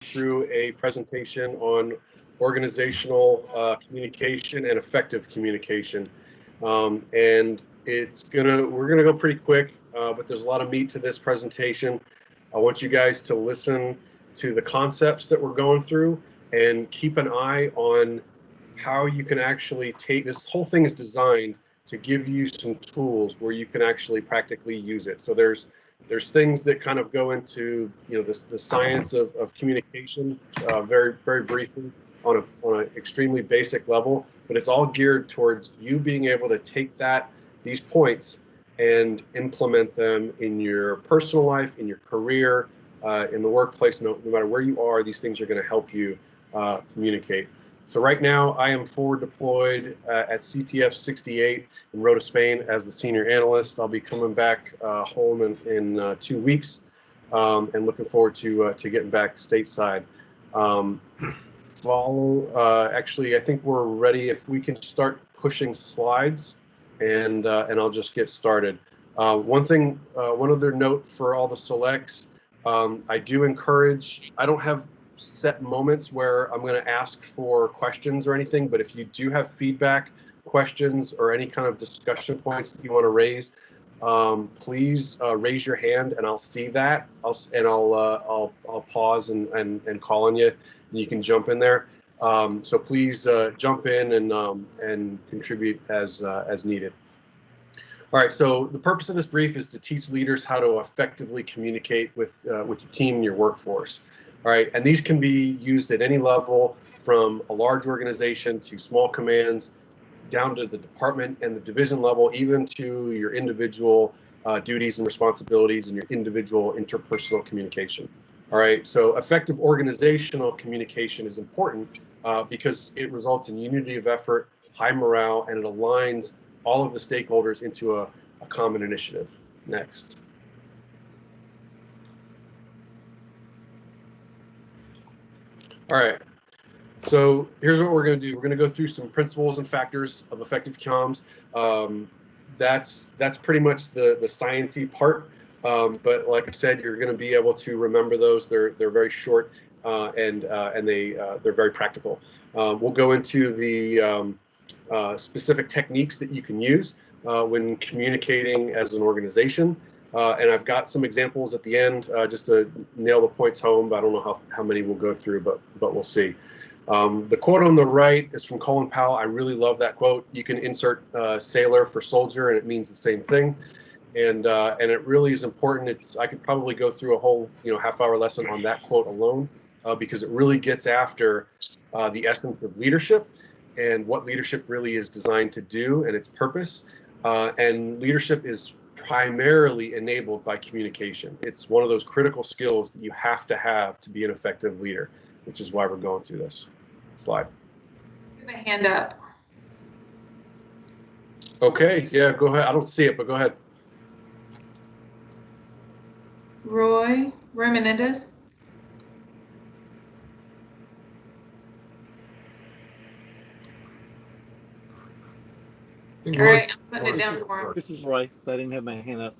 through a presentation on organizational communication and effective communication. And we're gonna go pretty quick, but there's a lot of meat to this presentation. I want you guys to listen to the concepts that we're going through and keep an eye on how you can actually take this. Whole thing is designed to give you some tools where you can actually practically use it. So there's things that kind of go into the science of communication very briefly on an extremely basic level, but it's all geared towards you being able to take these points and implement them in your personal life, in your career, in the workplace. No matter where you are, these things are going to help you communicate. So right now I am forward deployed at CTF 68 in Rota, Spain as the senior analyst. I'll be coming back home in 2 weeks and looking forward to getting back stateside. Actually, I think we're ready. If we can start pushing slides, and I'll just get started. One other note for all the selects, I do encourage, I don't have set moments where I'm going to ask for questions or anything, but if you do have feedback, questions, or any kind of discussion points that you want to raise, please raise your hand and I'll see that. I'll pause and call on you, and you can jump in there. So please jump in and contribute as needed. All right, so the purpose of this brief is to teach leaders how to effectively communicate with your team and your workforce. All right, and these can be used at any level, from a large organization to small commands, down to the department and the division level, even to your individual duties and responsibilities and your individual interpersonal communication. All right, so effective organizational communication is important because it results in unity of effort, high morale, and it aligns all of the stakeholders into a common initiative. Next. All right, so here's what we're going to do. We're going to go through some principles and factors of effective comms. That's pretty much the sciencey part, but like I said, you're going to be able to remember those. They're very short and they're very practical. We'll go into the specific techniques that you can use when communicating as an organization. And I've got some examples at the end just to nail the points home, but I don't know how many we'll go through, but we'll see. The quote on the right is from Colin Powell. I really love that quote. You can insert sailor for soldier, and it means the same thing. And it really is important. I could probably go through a whole half-hour lesson on that quote alone because it really gets after the essence of leadership and what leadership really is designed to do and its purpose. And leadership is primarily enabled by communication. It's one of those critical skills that you have to be an effective leader, which is why we're going through this. Slide. Give a hand up. Okay, yeah, go ahead. I don't see it, but go ahead. Roy Menendez. All right, I'm putting it down for him. This is Roy, but I didn't have my hand up.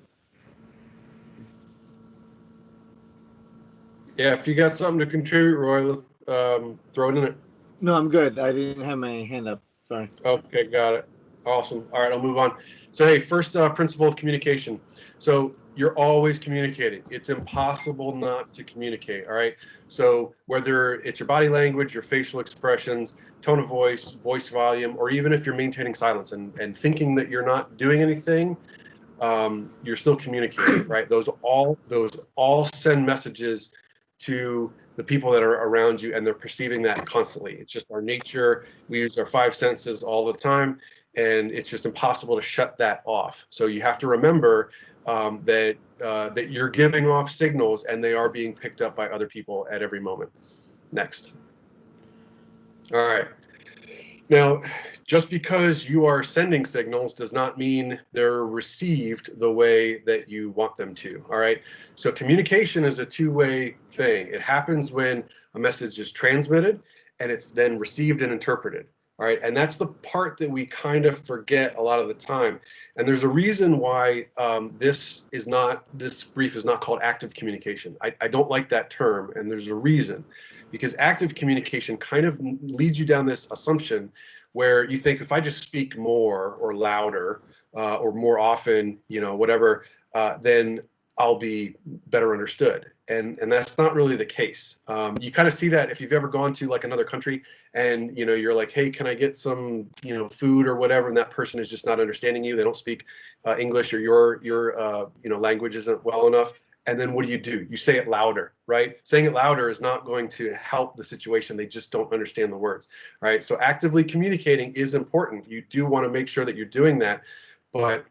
Yeah, if you got something to contribute, Roy, throw it in it. No, I'm good. I didn't have my hand up. Sorry. Okay, got it. Awesome. All right, I'll move on. So, hey, first principle of communication. So you're always communicating. It's impossible not to communicate, all right? So whether it's your body language, your facial expressions, tone of voice, voice volume, or even if you're maintaining silence and thinking that you're not doing anything, you're still communicating, right? Those all send messages to the people that are around you, and they're perceiving that constantly. It's just our nature. We use our five senses all the time, and it's just impossible to shut that off. So you have to remember that you're giving off signals, and they are being picked up by other people at every moment. Next. All right. Now, just because you are sending signals does not mean they're received the way that you want them to, all right? So communication is a two-way thing. It happens when a message is transmitted and it's then received and interpreted, All right, and that's the part that we kind of forget a lot of the time. And there's a reason why this brief is not called active communication. I don't like that term, and there's a reason, because active communication kind of leads you down this assumption where you think if I just speak more or louder or more often, whatever, then I'll be better understood. And that's not really the case. You kind of see that if you've ever gone to like another country and you're like, hey, can I get some food or whatever, and that person is just not understanding you. They don't speak English, or your language isn't well enough. And then what do? You say it louder, right? Saying it louder is not going to help the situation. They just don't understand the words, right? So actively communicating is important. You do want to make sure that you're doing that, but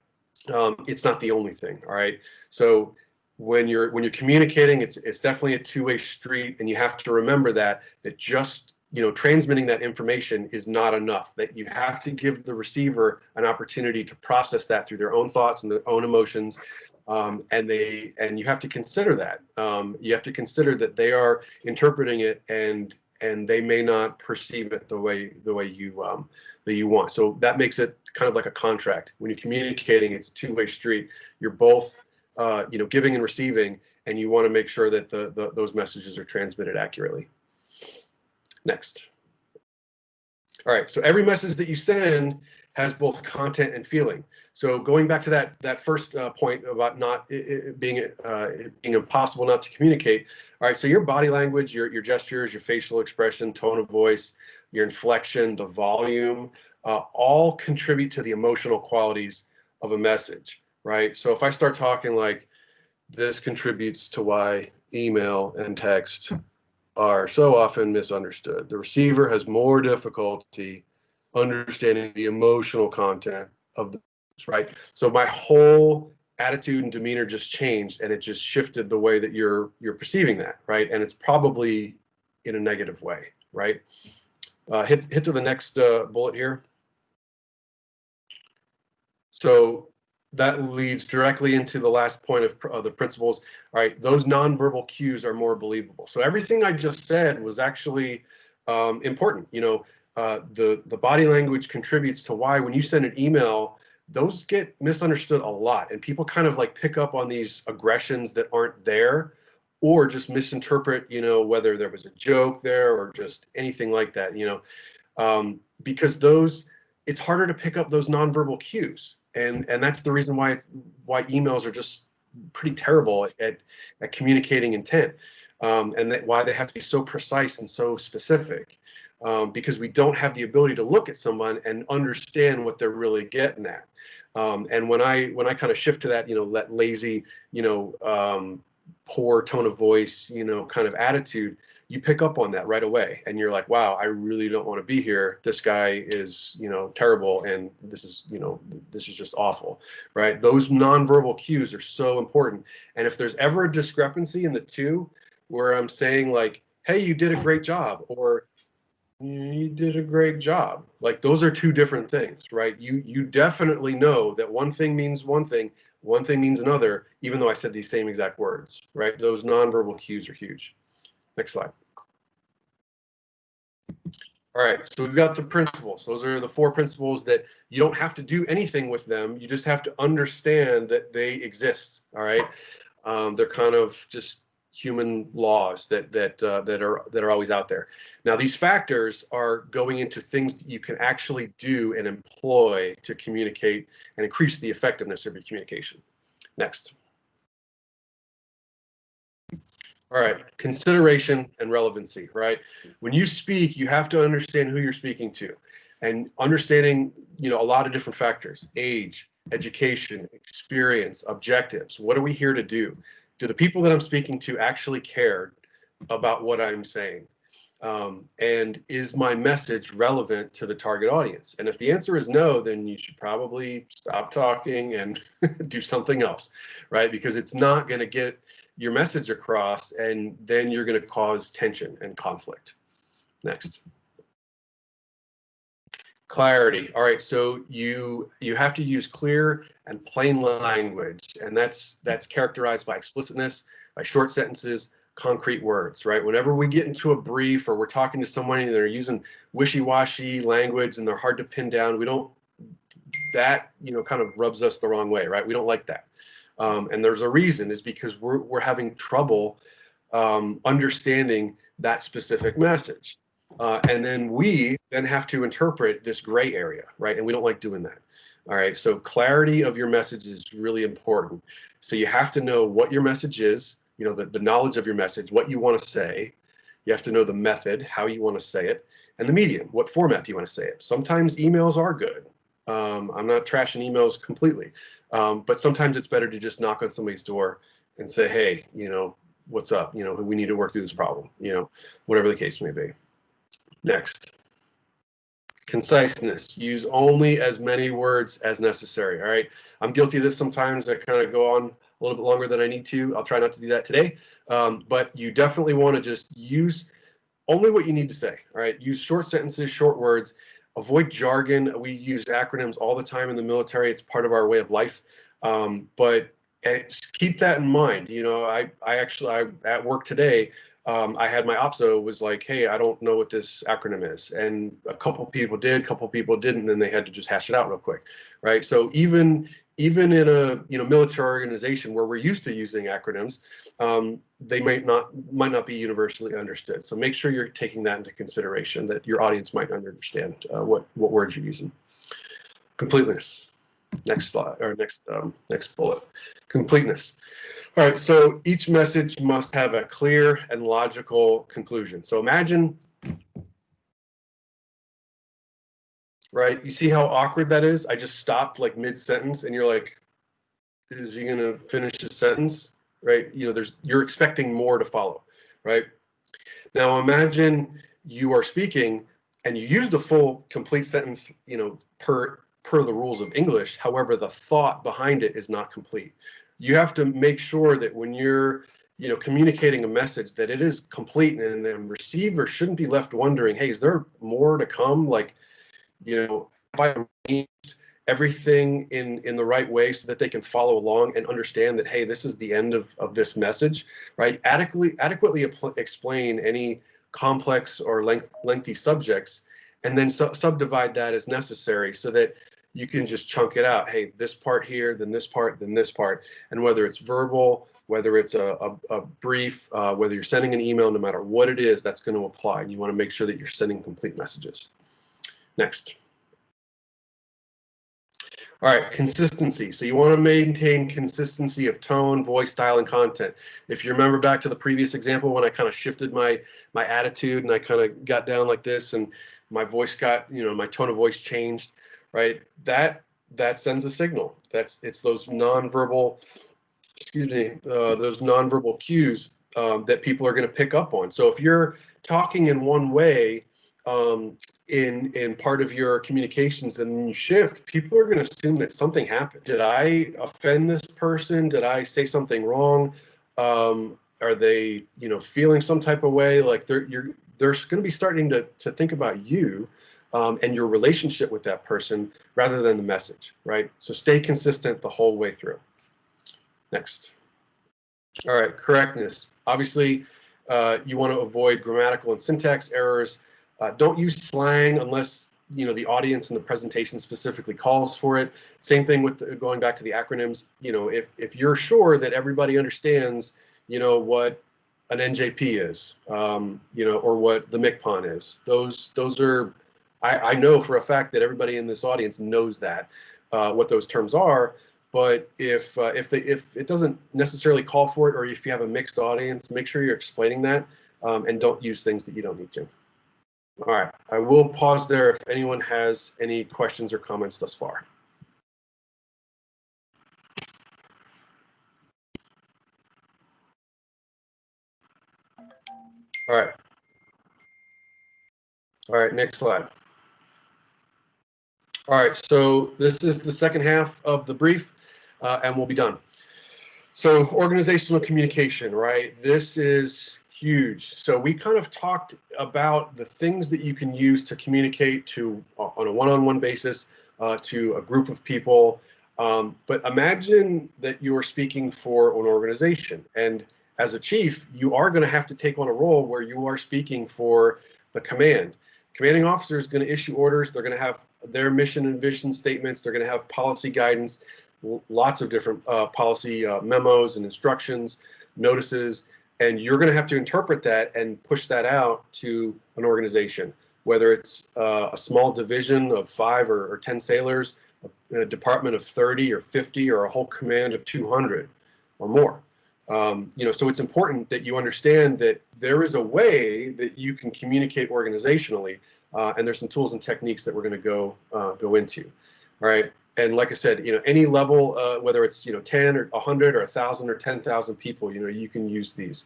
it's not the only thing. All right. So when you're communicating, it's definitely a two-way street, and you have to remember that just transmitting that information is not enough. That you have to give the receiver an opportunity to process that through their own thoughts and their own emotions, and you have to consider that. You have to consider that they are interpreting it, and they may not perceive it the way you want. So that makes it kind of like a contract. When you're communicating, it's a two-way street. You're both giving and receiving, and you want to make sure that those messages are transmitted accurately. Next. All right, so every message that you send has both content and feeling. So going back to that first point about not being impossible not to communicate. All right, so your body language, your gestures, your facial expression, tone of voice, your inflection, the volume, all contribute to the emotional qualities of a message, right? So if I start talking like, this contributes to why email and text are so often misunderstood. The receiver has more difficulty understanding the emotional content of the, right? So my whole attitude and demeanor just changed, and it just shifted the way that you're perceiving that, right? And it's probably in a negative way, right? Hit to the next bullet here. So that leads directly into the last point of the principles. All right, those nonverbal cues are more believable. So everything I just said was actually important. The body language contributes to why when you send an email, those get misunderstood a lot, and people kind of like pick up on these aggressions that aren't there, or just misinterpret, whether there was a joke there or just anything like that, because it's harder to pick up those nonverbal cues. And that's the reason why emails are just pretty terrible at communicating intent, and why they have to be so precise and so specific, because we don't have the ability to look at someone and understand what they're really getting at. And when I kind of shift to that, that lazy, poor tone of voice, kind of attitude, you pick up on that right away, and you're like, wow, I really don't want to be here. This guy is, terrible, and this is just awful, right? Those nonverbal cues are so important. And if there's ever a discrepancy in the two, where I'm saying like, hey, you did a great job, or you did a great job, like those are two different things, right? You definitely know that one thing means one thing means another, even though I said these same exact words, right? Those nonverbal cues are huge. Next slide. All right, so we've got the principles. Those are the 4 principles that you don't have to do anything with them. You just have to understand that they exist. All right, they're kind of just human laws that are always out there. Now, these factors are going into things that you can actually do and employ to communicate and increase the effectiveness of your communication. Next. All right, consideration and relevancy, right? When you speak, you have to understand who you're speaking to, and understanding, a lot of different factors: age, education, experience, objectives. What are we here to do? Do the people that I'm speaking to actually care about what I'm saying? And is my message relevant to the target audience? And if the answer is no, then you should probably stop talking and do something else, right? Because it's not going to get your message across, and then you're going to cause tension and conflict. Next. Clarity. All right, so you have to use clear and plain language, and that's characterized by explicitness, by short sentences, concrete words, right? Whenever we get into a brief or we're talking to someone and they're using wishy-washy language and they're hard to pin down, we don't, that, you know, kind of rubs us the wrong way, right? We don't like that. And there's a reason, is because we're having trouble understanding that specific message. And then we then have to interpret this gray area, right? And we don't like doing that. All right, so clarity of your message is really important. So you have to know what your message is, you know, the knowledge of your message, what you want to say. You have to know the method, how you want to say it, and the medium, what format do you want to say it. Sometimes emails are good. I'm not trashing emails completely, but sometimes it's better to just knock on somebody's door and say, hey, you know, what's up? You know, we need to work through this problem, you know, whatever the case may be. Next. Conciseness. Use only as many words as necessary. All right. I'm guilty of this sometimes. I kind of go on a little bit longer than I need to. I'll try not to do that today. But you definitely want to just use only what you need to say. All right. Use short sentences, short words. Avoid jargon. We use acronyms all the time in the military. It's part of our way of life. But keep that in mind. You know, I actually at work today, I had my OPSO was like, hey, I don't know what this acronym is. And a couple people did, a couple people didn't, and then they had to just hash it out real quick, right? So even in a, you know, military organization where we're used to using acronyms, they might not be universally understood. So make sure you're taking that into consideration, that your audience might understand what words you're using. Completeness. Next slide, or next bullet. Completeness. All right, so each message must have a clear and logical conclusion. So imagine, right, you see how awkward that is? I just stopped like mid-sentence and you're like, is he gonna finish his sentence? Right, you know, you're expecting more to follow, right? Now imagine you are speaking and you use the full complete sentence, you know, per the rules of English. However, the thought behind it is not complete. You have to make sure that when you're, you know, communicating a message, that it is complete, and the receiver shouldn't be left wondering, hey, is there more to come? Like, you know, have I arranged everything in the right way so that they can follow along and understand that, hey, this is the end of this message, right? Adequately explain any complex or lengthy subjects, and then subdivide that as necessary so that you can just chunk it out. Hey, this part here, then this part, then this part. And whether it's verbal, whether it's a brief, whether you're sending an email, no matter what it is, that's going to apply. And you want to make sure that you're sending complete messages. Next. All right, consistency. So you want to maintain consistency of tone, voice, style, and content. If you remember back to the previous example when I kind of shifted my attitude and I kind of got down like this and my voice got, you know, my tone of voice changed, right? That sends a signal. It's those nonverbal, those nonverbal cues that people are going to pick up on. So if you're talking in one way, in part of your communications, and you shift, people are going to assume that something happened. Did I offend this person? Did I say something wrong? Are they, you know, feeling some type of way? Like they're going to be starting to think about you and your relationship with that person rather than the message, right? So stay consistent the whole way through. Next. All right, correctness. Obviously, you want to avoid grammatical and syntax errors. Don't use slang unless, you know, the audience and the presentation specifically calls for it. Same thing with going back to the acronyms. You know, if you're sure that everybody understands, you know, what an NJP is, you know, or what the MCPON is. Those are, I know for a fact that everybody in this audience knows that, what those terms are. But if it doesn't necessarily call for it, or if you have a mixed audience, make sure you're explaining that, and don't use things that you don't need to. All right, I will pause there if anyone has any questions or comments thus far. All right. All right, next slide. All right, so this is the second half of the brief, and we'll be done. So organizational communication, right? This is huge. So we kind of talked about the things that you can use to communicate to on a one-on-one basis to a group of people. But imagine that you're speaking for an organization, and as a chief, you are going to have to take on a role where you are speaking for the command. Commanding officer is going to issue orders. They're going to have their mission and vision statements. They're going to have policy guidance, lots of different policy memos and instructions, notices, and you're going to have to interpret that and push that out to an organization, whether it's a small division of 5 or 10 sailors, a department of 30 or 50, or a whole command of 200 or more. So it's important that you understand that there is a way that you can communicate organizationally, and there's some tools and techniques that we're going to go into. All right, and like I said, any level, whether it's 10 or 100 or 1,000 or 10,000 people, you can use these.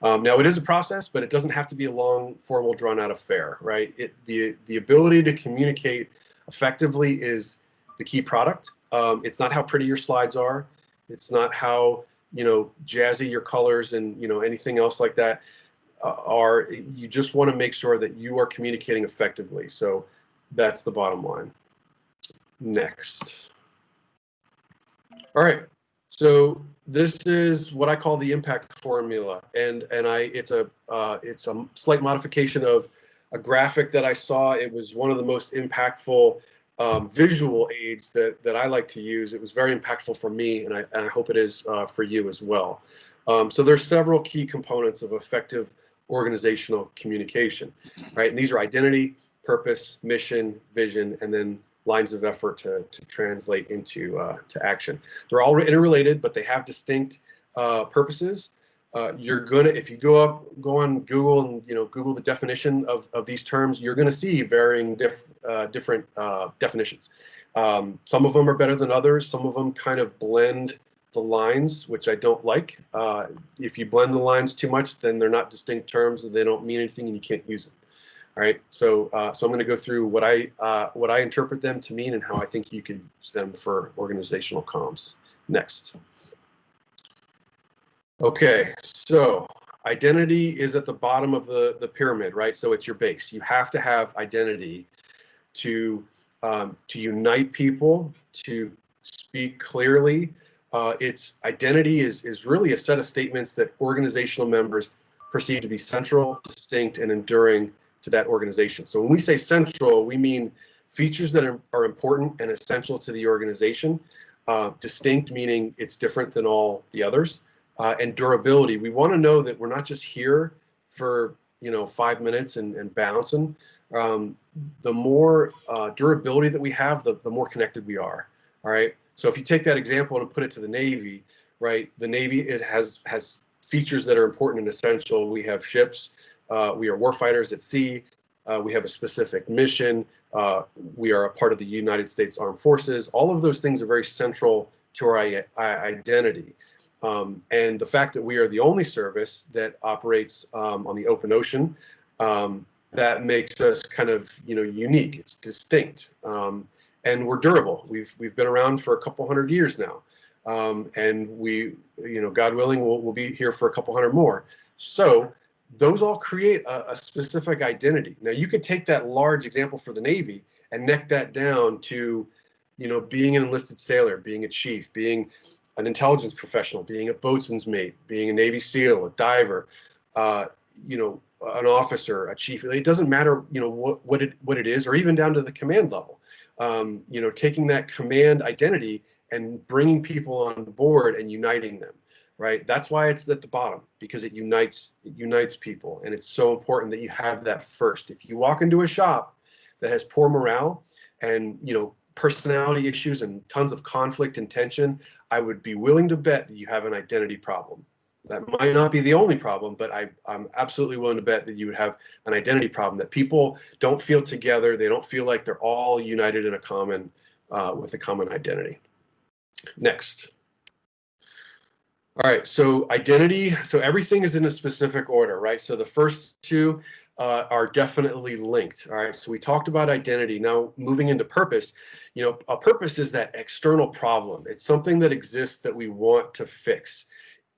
Now it is a process, but it doesn't have to be a long, formal, drawn-out affair, right? The ability to communicate effectively is the key product. It's not how pretty your slides are. It's not how jazzy your colors and anything else like that are. You just want to make sure that you are communicating effectively. So that's the bottom line. Next. All right. So this is what I call the impact formula, and it's a slight modification of a graphic that I saw. It was one of the most impactful visual aids that I like to use. It was very impactful for me, and I hope it is for you as well. So there's several key components of effective organizational communication, right? And these are identity, purpose, mission, vision, and then lines of effort to translate into to action. They're all interrelated, but they have distinct purposes. If you go on Google and Google the definition of these terms, you're going to see varying different definitions. Some of them are better than others. Some of them kind of blend the lines, which I don't like. If you blend the lines too much, then they're not distinct terms and they don't mean anything and you can't use them. All right, so I'm going to go through what I interpret them to mean and how I think you could use them for organizational comms. Next. Okay, so identity is at the bottom of the pyramid, right? So it's your base. You have to have identity to unite people, to speak clearly. Identity is really a set of statements that organizational members perceive to be central, distinct, and enduring to that organization. So when we say central, we mean features that are important and essential to the organization. Distinct meaning it's different than all the others. And durability, we want to know that we're not just here for 5 minutes and bouncing. The more durability that we have, the more connected we are. All right. So if you take that example and put it to the Navy, right? The Navy has features that are important and essential. We have ships. We are warfighters at sea. We have a specific mission. We are a part of the United States Armed Forces. All of those things are very central to our identity. And the fact that we are the only service that operates on the open ocean, that makes us kind of unique. It's distinct, and we're durable. We've been around for a couple hundred years now, and we, God willing, we'll be here for a couple hundred more. So those all create a specific identity. Now you could take that large example for the Navy and neck that down to, being an enlisted sailor, being a chief, being an intelligence professional, being a boatswain's mate, being a Navy SEAL, a diver, an officer, a chief. It doesn't matter, what it is, or even down to the command level. Taking that command identity and bringing people on board and uniting them. Right. That's why it's at the bottom, because it unites people. And it's so important that you have that first. If you walk into a shop that has poor morale and, personality issues and tons of conflict and tension, I would be willing to bet that you have an identity problem. That might not be the only problem, but I'm absolutely willing to bet that you would have an identity problem, that people don't feel together. They don't feel like they're all united in a common, with a common identity. Next. All right, so identity, so everything is in a specific order, right? So the first two are definitely linked, all right? So we talked about identity. Now moving into purpose, a purpose is that external problem. It's something that exists that we want to fix.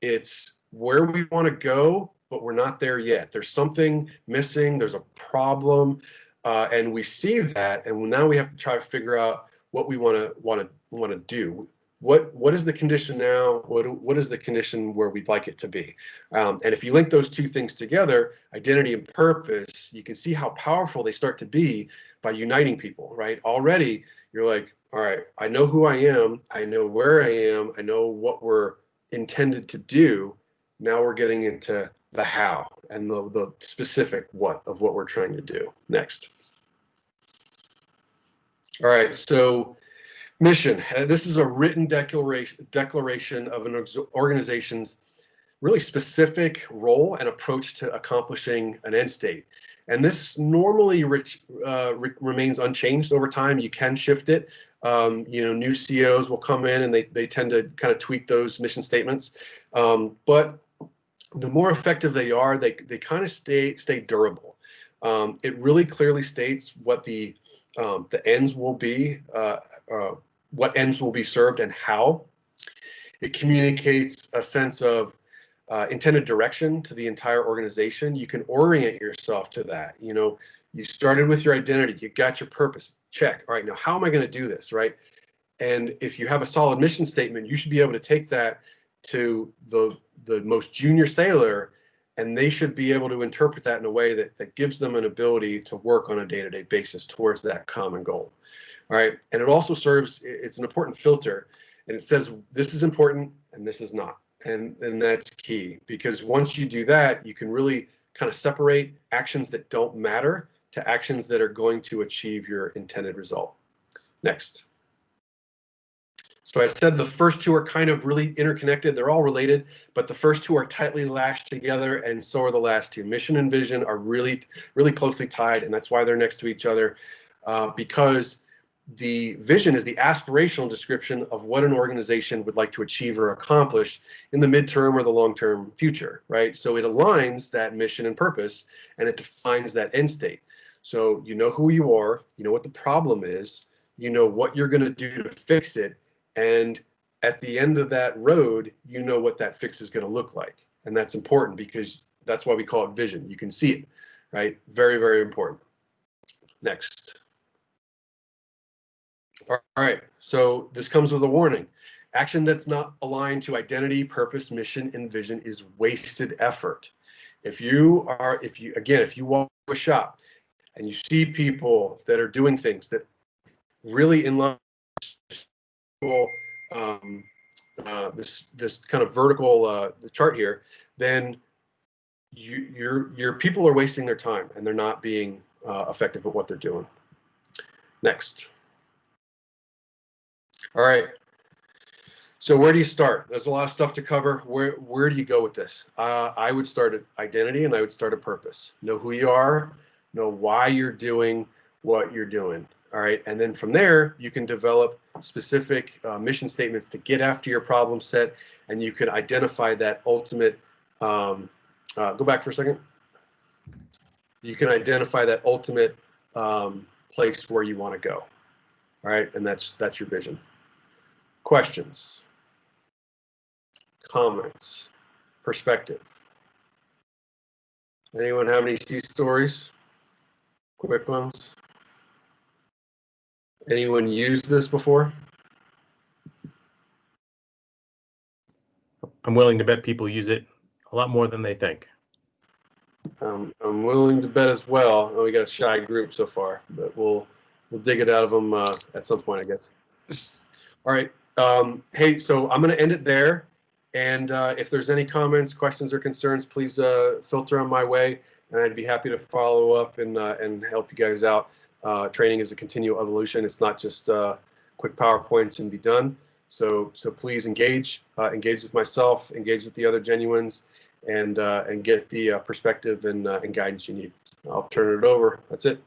It's where we want to go, but we're not there yet. There's something missing, there's a problem, and we see that, and now we have to try to figure out what we want to do. what is the condition now? What is the condition where we'd like it to be? And if you link those two things together, identity and purpose, you can see how powerful they start to be by uniting people, right? Already, you're like, all right, I know who I am, I know where I am, I know what we're intended to do. Now we're getting into the how and the specific what of what we're trying to do. Next. All right, so mission. This is a written declaration of an organization's really specific role and approach to accomplishing an end state. And this normally remains unchanged over time. You can shift it. New CEOs will come in and they tend to kind of tweak those mission statements. But the more effective they are, they kind of stay durable. It really clearly states what the ends will be, what ends will be served and how. It communicates a sense of intended direction to the entire organization. You can orient yourself to that. You started with your identity, you got your purpose, check. All right, now how am I going to do this, right? And if you have a solid mission statement, you should be able to take that to the most junior sailor, and they should be able to interpret that in a way that gives them an ability to work on a day-to-day basis towards that common goal. All right, and it also serves, it's an important filter, and it says this is important and this is not. And that's key, because once you do that, you can really kind of separate actions that don't matter to actions that are going to achieve your intended result. Next. So I said the first two are kind of really interconnected. They're all related, but the first two are tightly lashed together, and so are the last two. Mission and vision are really, really closely tied, and that's why they're next to each other, because the vision is the aspirational description of what an organization would like to achieve or accomplish in the midterm or the long-term future, right? So it aligns that mission and purpose, and it defines that end state. So you know who you are, you know what the problem is, you know what you're going to do to fix it, and at the end of that road, you know what that fix is going to look like. And that's important because that's why we call it vision. You can see it, right? Very, very important. Next. All right, so this comes with a warning. Action that's not aligned to identity, purpose, mission, and vision is wasted effort. If you walk to a shop and you see people that are doing things that really in line this kind of vertical the chart here, then your people are wasting their time and they're not being effective at what they're doing. Next. All right. So where do you start? There's a lot of stuff to cover. Where do you go with this? I would start at identity and I would start at purpose. Know who you are, know why you're doing what you're doing. All right, and then from there, you can develop specific mission statements to get after your problem set, and you can identify that ultimate, go back for a second. You can identify that ultimate place where you want to go. All right, and that's your vision. Questions? Comments? Perspective? Anyone have any C stories? Quick ones? Anyone used this before? I'm willing to bet people use it a lot more than they think. I'm willing to bet as well. Oh, we got a shy group so far, but we'll dig it out of them at some point, I guess. All right. Hey, so I'm going to end it there. And if there's any comments, questions, or concerns, please filter on my way, and I'd be happy to follow up and help you guys out. Training is a continual evolution. It's not just quick PowerPoints and be done. So please engage with myself, engage with the other genuines, and get the perspective and guidance you need. I'll turn it over. That's it.